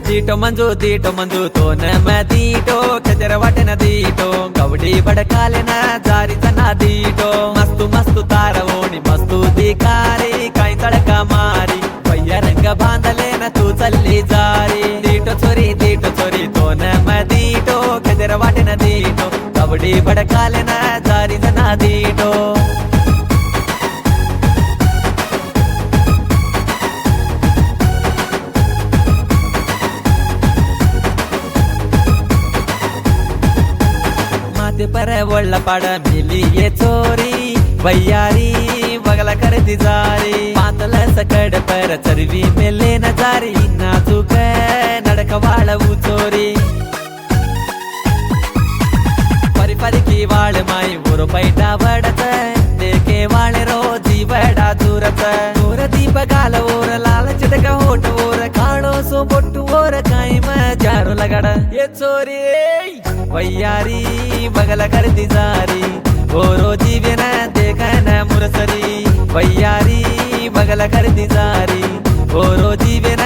दीटो मंजू तो न मैं दीटो खजर वाटे न दीटो गवडी बडकाले न जारी जना दीटो मस्तु मस्तु तारवोणी मस्तु दिकारी काही तडका मारी भैया रंग बांधले न तू चल्ली जारी दीटो चोरी तो न मैं दीटो खजर वाटे न दीटो गवडी बडकाले न जारी जना दीटो पर वळला पाड मिली ये चोरी भैयारी बगला करती जारी पातल सकड पर चरवी मेले न जारी नाजूक नडक वाळवू चोरी परी परी की वाळ माई उरो पैटा वडत देखे वाळे रोजी वडा दूरत दूर दीप गाल ओर लाल चिटक होट ओर काळो सो बोट्टू ओर काय मजारो लगड ये चोरी भैयारी बगला करती जारी ओ रोजी बिन देखन मुरसरी भैयारी बगला करती जारी ओ रोजी बिन